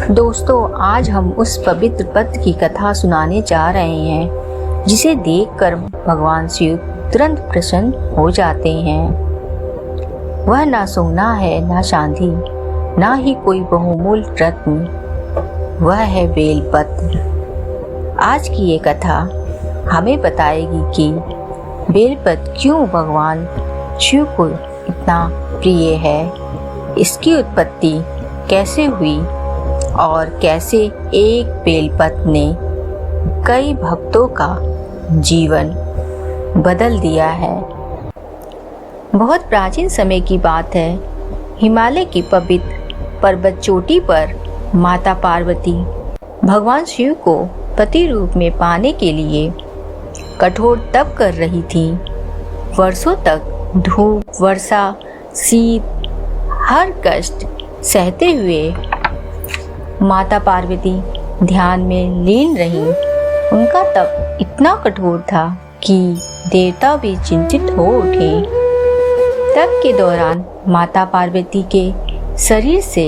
दोस्तों, आज हम उस पवित्र पत्र की कथा सुनाने जा रहे हैं जिसे देखकर भगवान शिव तुरंत प्रसन्न हो जाते हैं। वह ना सोना है, ना चांदी, ना ही कोई बहुमूल्य रत्न, वह है बेलपत्र। आज की ये कथा हमें बताएगी कि बेलपत्र क्यों भगवान शिव को इतना प्रिय है, इसकी उत्पत्ति कैसे हुई और कैसे एक बेलपत्र ने कई भक्तों का जीवन बदल दिया है। बहुत प्राचीन समय की बात है। हिमालय की पवित्र पर्वत चोटी पर माता पार्वती भगवान शिव को पति रूप में पाने के लिए कठोर तप कर रही थी। वर्षों तक धूप, वर्षा, शीत, हर कष्ट सहते हुए माता पार्वती ध्यान में लीन रही। उनका तप इतना कठोर था कि देवता भी चिंतित हो उठे। तप के दौरान माता पार्वती के शरीर से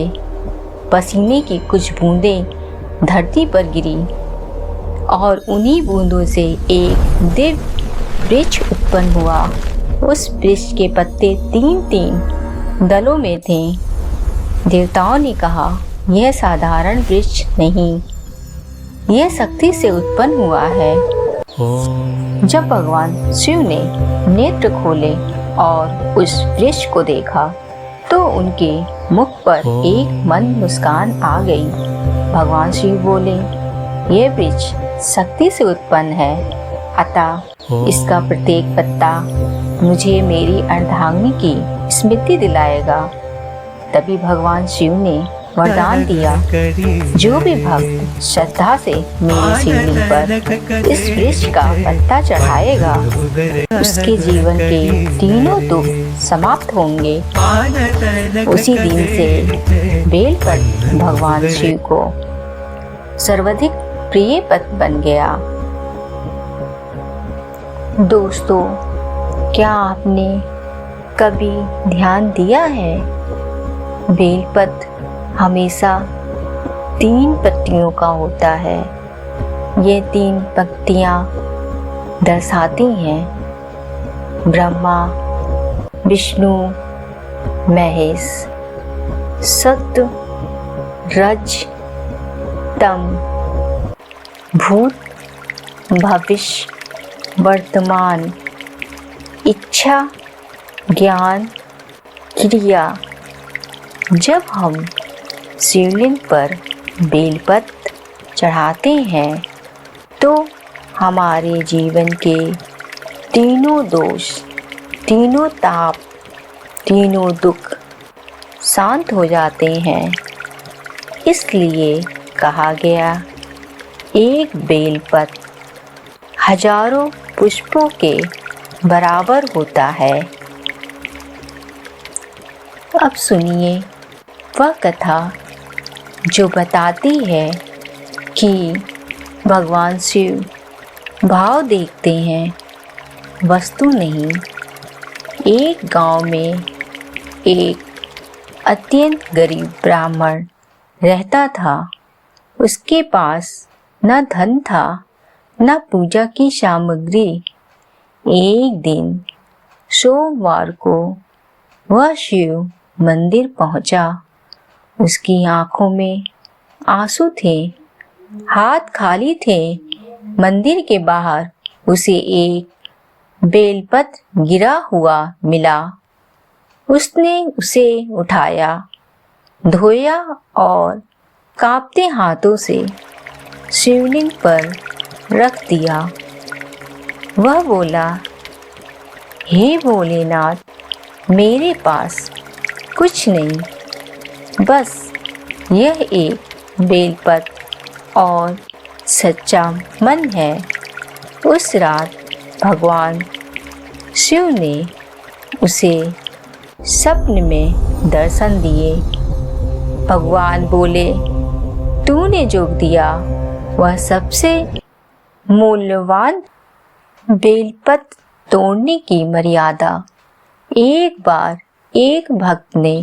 पसीने की कुछ बूंदें धरती पर गिरी और उन्हीं बूंदों से एक दिव्य वृक्ष उत्पन्न हुआ। उस वृक्ष के पत्ते 3-3 दलों में थे। देवताओं ने कहा, यह साधारण वृक्ष नहीं, यह शक्ति से उत्पन्न हुआ है। जब भगवान शिव ने नेत्र खोले और उस वृक्ष को देखा तो उनके मुख पर एक मंद मुस्कान आ गई। भगवान शिव बोले, यह वृक्ष शक्ति से उत्पन्न है, अतः इसका प्रत्येक पत्ता मुझे मेरी अर्धांगिनी की स्मृति दिलाएगा। तभी भगवान शिव ने वरदान दिया, जो भी भक्त श्रद्धा से मेरी शिवलिंग पर इस वृक्ष का पत्ता चढ़ाएगा, उसके जीवन के तीनों दुख समाप्त होंगे। उसी दिन से बेलपत्र भगवान शिव को सर्वाधिक प्रिय पत्र बन गया। दोस्तों, क्या आपने कभी ध्यान दिया है, बेलपत्र हमेशा 3 पत्तियों का होता है। ये 3 पत्तियां दर्शाती हैं ब्रह्मा, विष्णु, महेश, सत्व, रज, तम, भूत, भविष्य, वर्तमान, इच्छा, ज्ञान, क्रिया। जब हम शिवलिंग पर बेलपत्र चढ़ाते हैं तो हमारे जीवन के तीनों दोष, तीनों ताप, तीनों दुख शांत हो जाते हैं। इसलिए कहा गया, एक बेलपत्र हजारों पुष्पों के बराबर होता है। अब सुनिए वह कथा जो बताती है कि भगवान शिव भाव देखते हैं, वस्तु नहीं। एक गांव में एक अत्यंत गरीब ब्राह्मण रहता था। उसके पास न धन था, न पूजा की सामग्री। एक दिन सोमवार को वह शिव मंदिर पहुंचा। उसकी आंखों में आंसू थे, हाथ खाली थे। मंदिर के बाहर उसे एक बेलपत्र गिरा हुआ मिला। उसने उसे उठाया, धोया और कांपते हाथों से शिवलिंग पर रख दिया। वह बोला, हे भोलेनाथ, मेरे पास कुछ नहीं, बस यह एक बेलपत्र और सच्चा मन है। उस रात भगवान शिव ने उसे स्वप्न में दर्शन दिए। भगवान बोले, तूने जो दिया वह सबसे मूल्यवान बेलपत्र तोड़ने की मर्यादा एक बार एक भक्त ने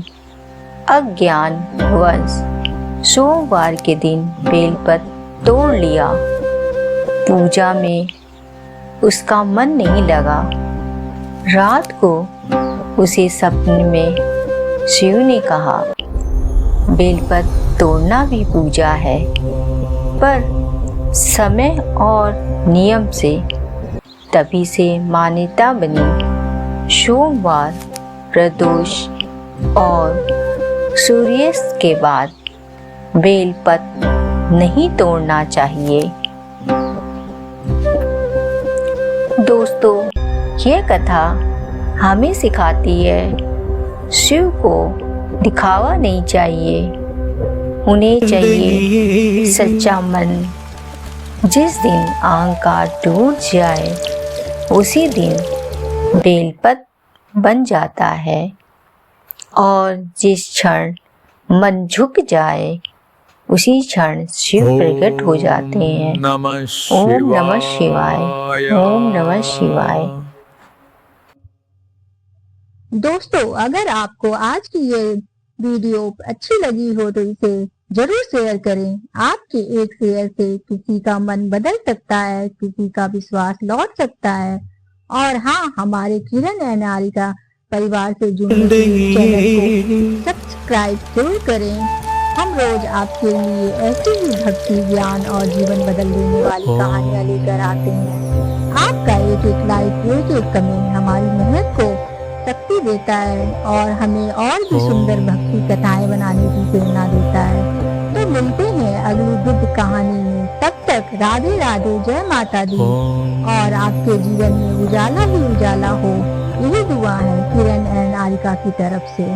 अज्ञानवश सोमवार के दिन बेलपत्र तोड़ लिया। पूजा में उसका मन नहीं लगा। रात को उसे सपने में शिव ने कहा, बेलपत्र तोड़ना भी पूजा है, पर समय और नियम से। तभी से मान्यता बनी, सोमवार, प्रदोष और सूर्यास्त के बाद बेलपत्र नहीं तोड़ना चाहिए। दोस्तों, यह कथा हमें सिखाती है शिव को दिखावा नहीं चाहिए, उन्हें चाहिए सच्चा मन। जिस दिन अहंकार टूट जाए उसी दिन बेलपत्र बन जाता है, और जिस क्षण मन झुक जाए उसी क्षण शिव प्रकट हो जाते हैं। ओम नमः शिवाय। ओम नमः शिवाय। दोस्तों, अगर आपको आज की ये वीडियो अच्छी लगी हो तो इसे जरूर शेयर करें। आपके एक शेयर से किसी का मन बदल सकता है, किसी का विश्वास लौट सकता है। और हाँ, हमारे किरण एंड आरिका परिवार से जुड़ने के लिए चैनल को सब्सक्राइब जरूर करें। हम रोज आपके लिए ऐसी ही भक्ति, ज्ञान और जीवन बदल देने वाली कहानियाँ लेकर आते हैं। आपका एक एक लाइक, एक एक कमेंट हमारी मेहनत को शक्ति देता है और हमें और भी सुंदर भक्ति कथाएं बनाने की प्रेरणा देता है। तो मिलते हैं अगली दिव्य कहानी में। तब तक राधे राधे, जय माता दी, और आपके जीवन में उजाला ही उजाला हो, यही दुआ है किरण एंड आरिका की तरफ से।